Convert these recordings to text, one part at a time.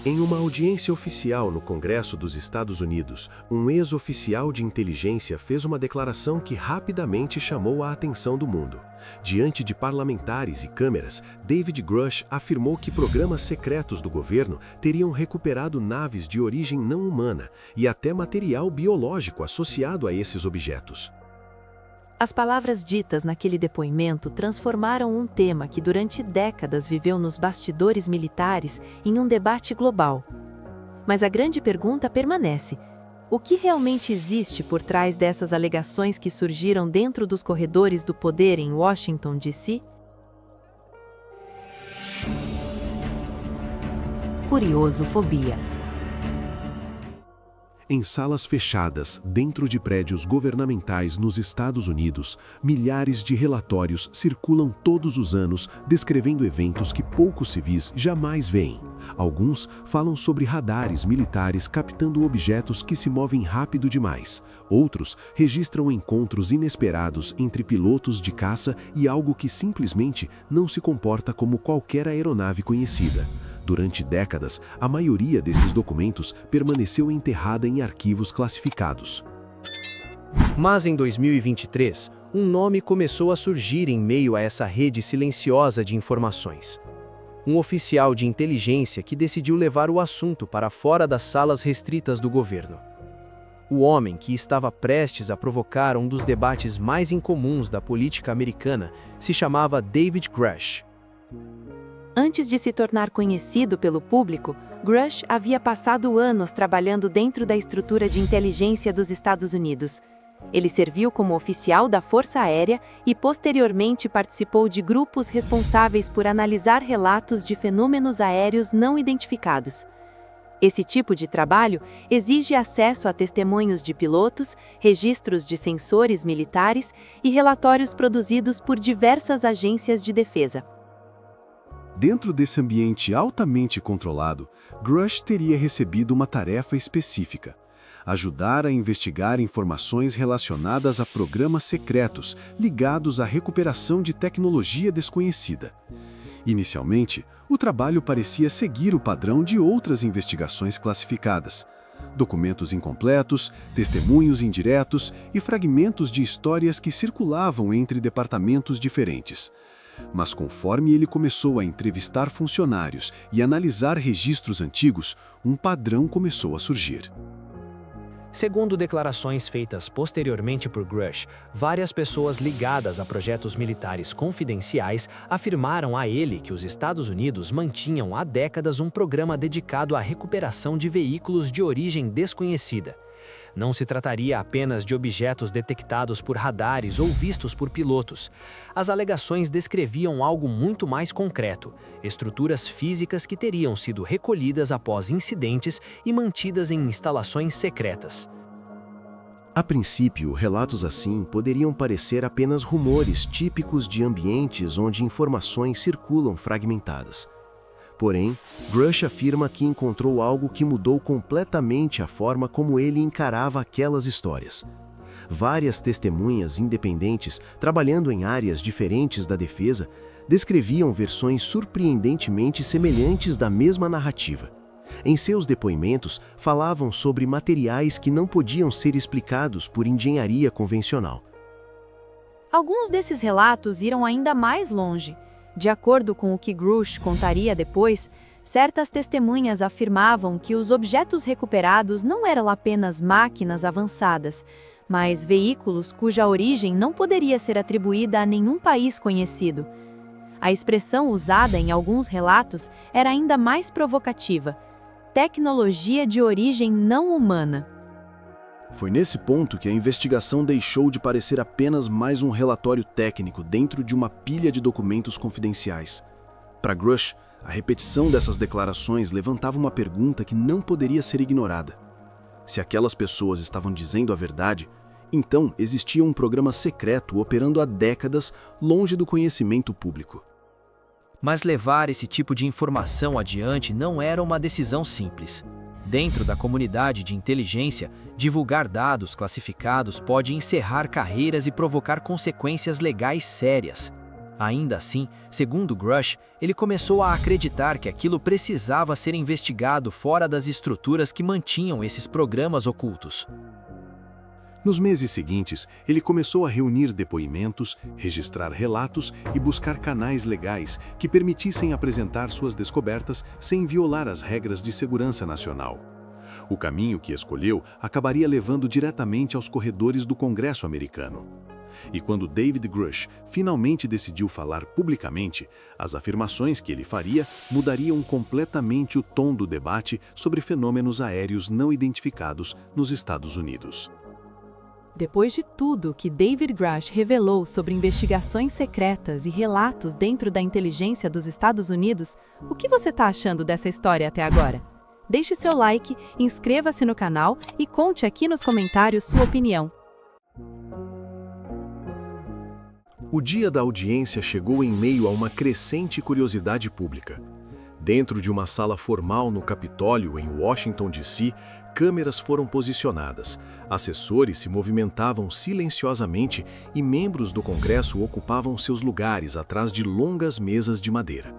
Em uma audiência oficial no Congresso dos Estados Unidos, um ex-oficial de inteligência fez uma declaração que rapidamente chamou a atenção do mundo. Diante de parlamentares e câmeras, David Grush afirmou que programas secretos do governo teriam recuperado naves de origem não humana e até material biológico associado a esses objetos. As palavras ditas naquele depoimento transformaram um tema que durante décadas viveu nos bastidores militares em um debate global. Mas a grande pergunta permanece: o que realmente existe por trás dessas alegações que surgiram dentro dos corredores do poder em Washington, D.C.? Curiosofobia. Em salas fechadas, dentro de prédios governamentais nos Estados Unidos, milhares de relatórios circulam todos os anos descrevendo eventos que poucos civis jamais veem. Alguns falam sobre radares militares captando objetos que se movem rápido demais. Outros registram encontros inesperados entre pilotos de caça e algo que simplesmente não se comporta como qualquer aeronave conhecida. Durante décadas, a maioria desses documentos permaneceu enterrada em arquivos classificados. Mas em 2023, um nome começou a surgir em meio a essa rede silenciosa de informações. Um oficial de inteligência que decidiu levar o assunto para fora das salas restritas do governo. O homem que estava prestes a provocar um dos debates mais incomuns da política americana se chamava David Grush. Antes de se tornar conhecido pelo público, Grush havia passado anos trabalhando dentro da estrutura de inteligência dos Estados Unidos. Ele serviu como oficial da Força Aérea e posteriormente participou de grupos responsáveis por analisar relatos de fenômenos aéreos não identificados. Esse tipo de trabalho exige acesso a testemunhos de pilotos, registros de sensores militares e relatórios produzidos por diversas agências de defesa. Dentro desse ambiente altamente controlado, Grush teria recebido uma tarefa específica: ajudar a investigar informações relacionadas a programas secretos ligados à recuperação de tecnologia desconhecida. Inicialmente, o trabalho parecia seguir o padrão de outras investigações classificadas: documentos incompletos, testemunhos indiretos e fragmentos de histórias que circulavam entre departamentos diferentes. Mas conforme ele começou a entrevistar funcionários e analisar registros antigos, um padrão começou a surgir. Segundo declarações feitas posteriormente por Grush, várias pessoas ligadas a projetos militares confidenciais afirmaram a ele que os Estados Unidos mantinham há décadas um programa dedicado à recuperação de veículos de origem desconhecida. Não se trataria apenas de objetos detectados por radares ou vistos por pilotos. As alegações descreviam algo muito mais concreto: estruturas físicas que teriam sido recolhidas após incidentes e mantidas em instalações secretas. A princípio, relatos assim poderiam parecer apenas rumores típicos de ambientes onde informações circulam fragmentadas. Porém, Grush afirma que encontrou algo que mudou completamente a forma como ele encarava aquelas histórias. Várias testemunhas independentes, trabalhando em áreas diferentes da defesa, descreviam versões surpreendentemente semelhantes da mesma narrativa. Em seus depoimentos, falavam sobre materiais que não podiam ser explicados por engenharia convencional. Alguns desses relatos iram ainda mais longe. De acordo com o que Grush contaria depois, certas testemunhas afirmavam que os objetos recuperados não eram apenas máquinas avançadas, mas veículos cuja origem não poderia ser atribuída a nenhum país conhecido. A expressão usada em alguns relatos era ainda mais provocativa: tecnologia de origem não humana. Foi nesse ponto que a investigação deixou de parecer apenas mais um relatório técnico dentro de uma pilha de documentos confidenciais. Para Grush, a repetição dessas declarações levantava uma pergunta que não poderia ser ignorada. Se aquelas pessoas estavam dizendo a verdade, então existia um programa secreto operando há décadas longe do conhecimento público. Mas levar esse tipo de informação adiante não era uma decisão simples. Dentro da comunidade de inteligência, divulgar dados classificados pode encerrar carreiras e provocar consequências legais sérias. Ainda assim, segundo Grush, ele começou a acreditar que aquilo precisava ser investigado fora das estruturas que mantinham esses programas ocultos. Nos meses seguintes, ele começou a reunir depoimentos, registrar relatos e buscar canais legais que permitissem apresentar suas descobertas sem violar as regras de segurança nacional. O caminho que escolheu acabaria levando diretamente aos corredores do Congresso americano. E quando David Grush finalmente decidiu falar publicamente, as afirmações que ele faria mudariam completamente o tom do debate sobre fenômenos aéreos não identificados nos Estados Unidos. Depois de tudo que David Grush revelou sobre investigações secretas e relatos dentro da inteligência dos Estados Unidos, o que você está achando dessa história até agora? Deixe seu like, inscreva-se no canal e conte aqui nos comentários sua opinião. O dia da audiência chegou em meio a uma crescente curiosidade pública. Dentro de uma sala formal no Capitólio, em Washington, D.C., câmeras foram posicionadas, assessores se movimentavam silenciosamente e membros do Congresso ocupavam seus lugares atrás de longas mesas de madeira.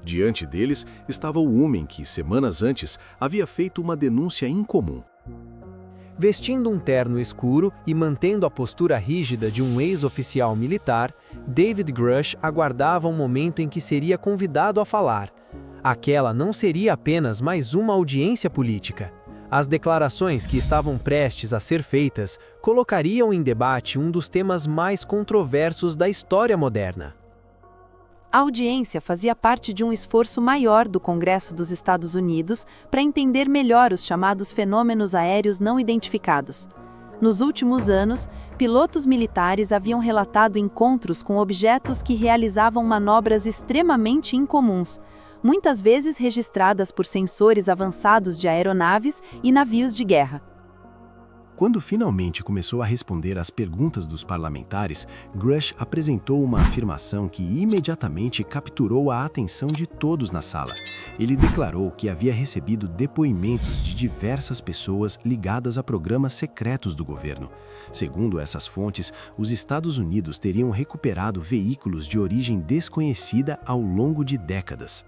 Diante deles estava o homem que, semanas antes, havia feito uma denúncia incomum. Vestindo um terno escuro e mantendo a postura rígida de um ex-oficial militar, David Grush aguardava o momento em que seria convidado a falar. Aquela não seria apenas mais uma audiência política. As declarações que estavam prestes a ser feitas colocariam em debate um dos temas mais controversos da história moderna. A audiência fazia parte de um esforço maior do Congresso dos Estados Unidos para entender melhor os chamados fenômenos aéreos não identificados. Nos últimos anos, pilotos militares haviam relatado encontros com objetos que realizavam manobras extremamente incomuns, muitas vezes registradas por sensores avançados de aeronaves e navios de guerra. Quando finalmente começou a responder às perguntas dos parlamentares, Grush apresentou uma afirmação que imediatamente capturou a atenção de todos na sala. Ele declarou que havia recebido depoimentos de diversas pessoas ligadas a programas secretos do governo. Segundo essas fontes, os Estados Unidos teriam recuperado veículos de origem desconhecida ao longo de décadas.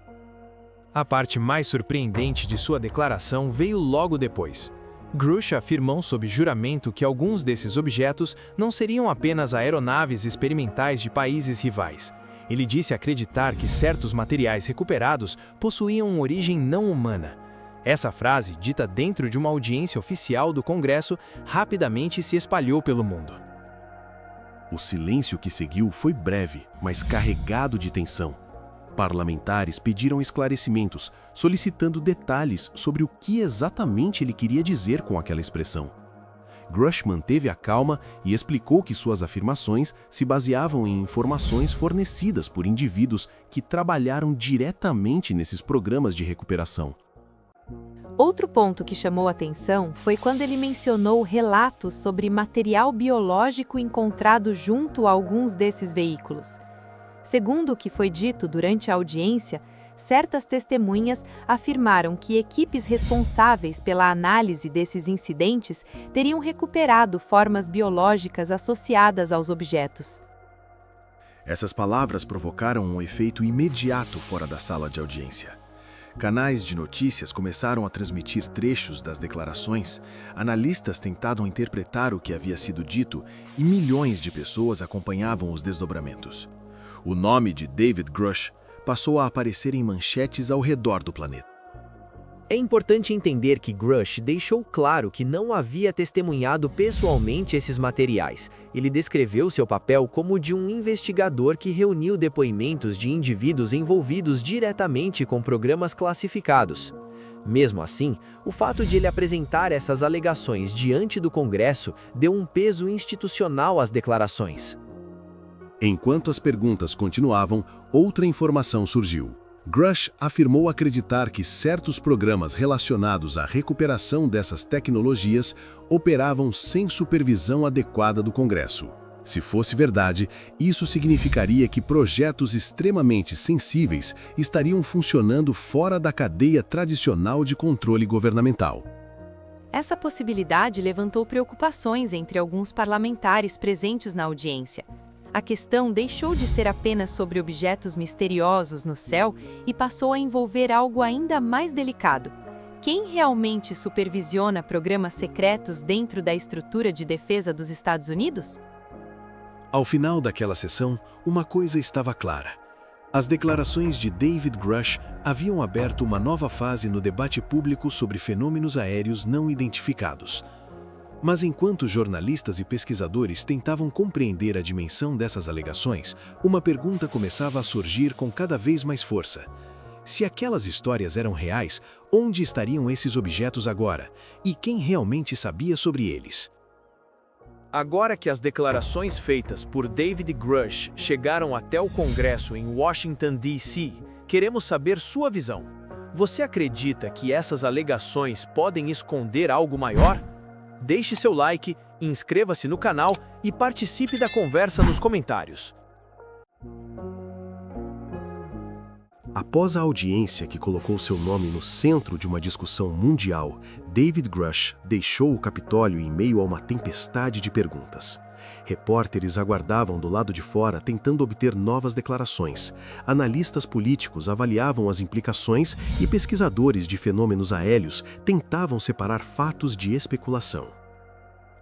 A parte mais surpreendente de sua declaração veio logo depois. Grush afirmou sob juramento que alguns desses objetos não seriam apenas aeronaves experimentais de países rivais. Ele disse acreditar que certos materiais recuperados possuíam uma origem não humana. Essa frase, dita dentro de uma audiência oficial do Congresso, rapidamente se espalhou pelo mundo. O silêncio que seguiu foi breve, mas carregado de tensão. Parlamentares pediram esclarecimentos, solicitando detalhes sobre o que exatamente ele queria dizer com aquela expressão. Grush manteve a calma e explicou que suas afirmações se baseavam em informações fornecidas por indivíduos que trabalharam diretamente nesses programas de recuperação. Outro ponto que chamou atenção foi quando ele mencionou relatos sobre material biológico encontrado junto a alguns desses veículos. Segundo o que foi dito durante a audiência, certas testemunhas afirmaram que equipes responsáveis pela análise desses incidentes teriam recuperado formas biológicas associadas aos objetos. Essas palavras provocaram um efeito imediato fora da sala de audiência. Canais de notícias começaram a transmitir trechos das declarações, analistas tentaram interpretar o que havia sido dito e milhões de pessoas acompanhavam os desdobramentos. O nome de David Grush passou a aparecer em manchetes ao redor do planeta. É importante entender que Grush deixou claro que não havia testemunhado pessoalmente esses materiais. Ele descreveu seu papel como o de um investigador que reuniu depoimentos de indivíduos envolvidos diretamente com programas classificados. Mesmo assim, o fato de ele apresentar essas alegações diante do Congresso deu um peso institucional às declarações. Enquanto as perguntas continuavam, outra informação surgiu. Grush afirmou acreditar que certos programas relacionados à recuperação dessas tecnologias operavam sem supervisão adequada do Congresso. Se fosse verdade, isso significaria que projetos extremamente sensíveis estariam funcionando fora da cadeia tradicional de controle governamental. Essa possibilidade levantou preocupações entre alguns parlamentares presentes na audiência. A questão deixou de ser apenas sobre objetos misteriosos no céu e passou a envolver algo ainda mais delicado. Quem realmente supervisiona programas secretos dentro da estrutura de defesa dos Estados Unidos? Ao final daquela sessão, uma coisa estava clara. As declarações de David Grush haviam aberto uma nova fase no debate público sobre fenômenos aéreos não identificados. Mas enquanto jornalistas e pesquisadores tentavam compreender a dimensão dessas alegações, uma pergunta começava a surgir com cada vez mais força. Se aquelas histórias eram reais, onde estariam esses objetos agora? E quem realmente sabia sobre eles? Agora que as declarações feitas por David Grush chegaram até o Congresso em Washington, D.C., queremos saber sua visão. Você acredita que essas alegações podem esconder algo maior? Deixe seu like, inscreva-se no canal e participe da conversa nos comentários. Após a audiência que colocou seu nome no centro de uma discussão mundial, David Grush deixou o Capitólio em meio a uma tempestade de perguntas. Repórteres aguardavam do lado de fora tentando obter novas declarações. Analistas políticos avaliavam as implicações e pesquisadores de fenômenos aéreos tentavam separar fatos de especulação.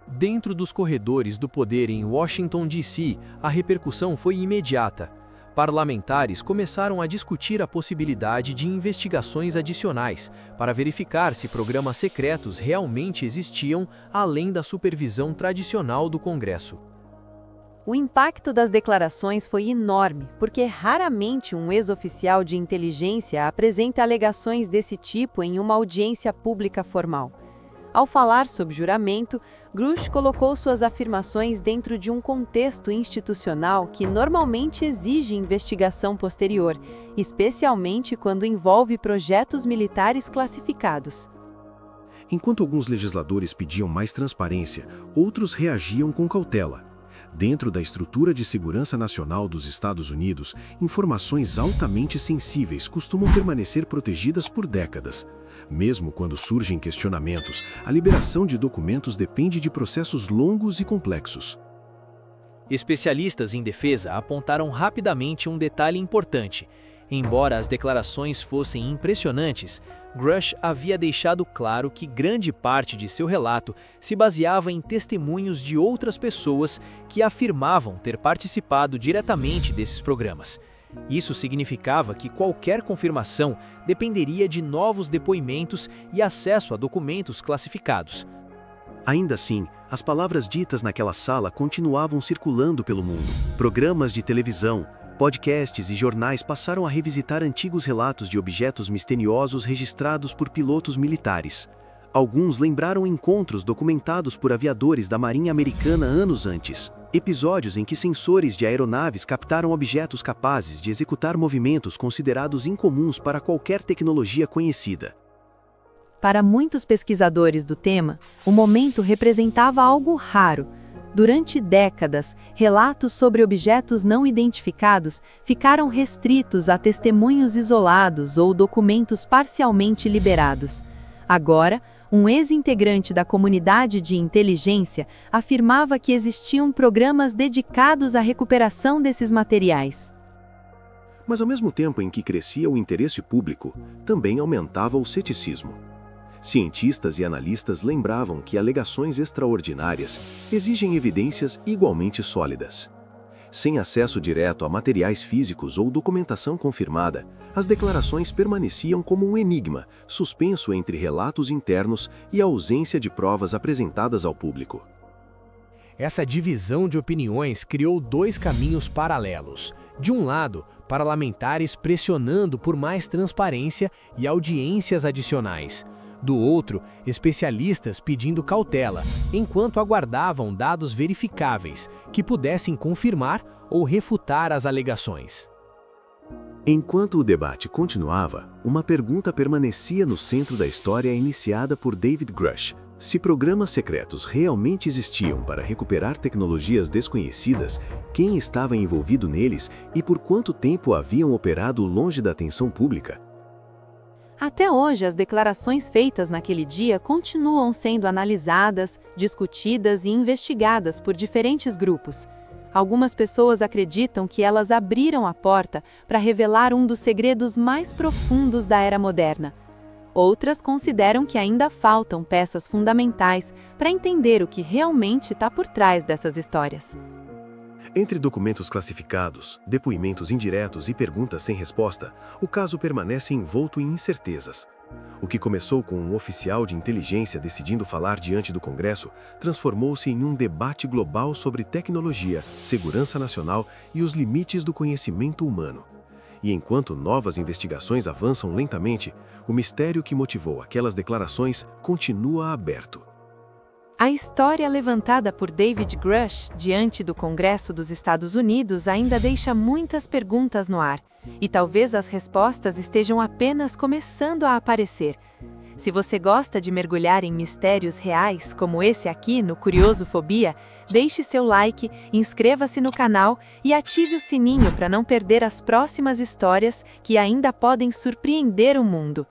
Dentro dos corredores do poder em Washington, D.C., a repercussão foi imediata. Parlamentares começaram a discutir a possibilidade de investigações adicionais para verificar se programas secretos realmente existiam além da supervisão tradicional do Congresso. O impacto das declarações foi enorme, porque raramente um ex-oficial de inteligência apresenta alegações desse tipo em uma audiência pública formal. Ao falar sob juramento, Grush colocou suas afirmações dentro de um contexto institucional que normalmente exige investigação posterior, especialmente quando envolve projetos militares classificados. Enquanto alguns legisladores pediam mais transparência, outros reagiam com cautela. Dentro da estrutura de segurança nacional dos Estados Unidos, informações altamente sensíveis costumam permanecer protegidas por décadas. Mesmo quando surgem questionamentos, a liberação de documentos depende de processos longos e complexos. Especialistas em defesa apontaram rapidamente um detalhe importante. Embora as declarações fossem impressionantes, Grush havia deixado claro que grande parte de seu relato se baseava em testemunhos de outras pessoas que afirmavam ter participado diretamente desses programas. Isso significava que qualquer confirmação dependeria de novos depoimentos e acesso a documentos classificados. Ainda assim, as palavras ditas naquela sala continuavam circulando pelo mundo. Programas de televisão, podcasts e jornais passaram a revisitar antigos relatos de objetos misteriosos registrados por pilotos militares. Alguns lembraram encontros documentados por aviadores da Marinha Americana anos antes. Episódios em que sensores de aeronaves captaram objetos capazes de executar movimentos considerados incomuns para qualquer tecnologia conhecida. Para muitos pesquisadores do tema, o momento representava algo raro. Durante décadas, relatos sobre objetos não identificados ficaram restritos a testemunhos isolados ou documentos parcialmente liberados. Agora, um ex-integrante da comunidade de inteligência afirmava que existiam programas dedicados à recuperação desses materiais. Mas ao mesmo tempo em que crescia o interesse público, também aumentava o ceticismo. Cientistas e analistas lembravam que alegações extraordinárias exigem evidências igualmente sólidas. Sem acesso direto a materiais físicos ou documentação confirmada, as declarações permaneciam como um enigma, suspenso entre relatos internos e a ausência de provas apresentadas ao público. Essa divisão de opiniões criou dois caminhos paralelos. De um lado, parlamentares pressionando por mais transparência e audiências adicionais. Do outro, especialistas pedindo cautela, enquanto aguardavam dados verificáveis que pudessem confirmar ou refutar as alegações. Enquanto o debate continuava, uma pergunta permanecia no centro da história iniciada por David Grush. Se programas secretos realmente existiam para recuperar tecnologias desconhecidas, quem estava envolvido neles e por quanto tempo haviam operado longe da atenção pública? Até hoje, as declarações feitas naquele dia continuam sendo analisadas, discutidas e investigadas por diferentes grupos. Algumas pessoas acreditam que elas abriram a porta para revelar um dos segredos mais profundos da era moderna. Outras consideram que ainda faltam peças fundamentais para entender o que realmente está por trás dessas histórias. Entre documentos classificados, depoimentos indiretos e perguntas sem resposta, o caso permanece envolto em incertezas. O que começou com um oficial de inteligência decidindo falar diante do Congresso transformou-se em um debate global sobre tecnologia, segurança nacional e os limites do conhecimento humano. E enquanto novas investigações avançam lentamente, o mistério que motivou aquelas declarações continua aberto. A história levantada por David Grush diante do Congresso dos Estados Unidos ainda deixa muitas perguntas no ar, e talvez as respostas estejam apenas começando a aparecer. Se você gosta de mergulhar em mistérios reais, como esse aqui no Curiosofobia, deixe seu like, inscreva-se no canal e ative o sininho para não perder as próximas histórias que ainda podem surpreender o mundo.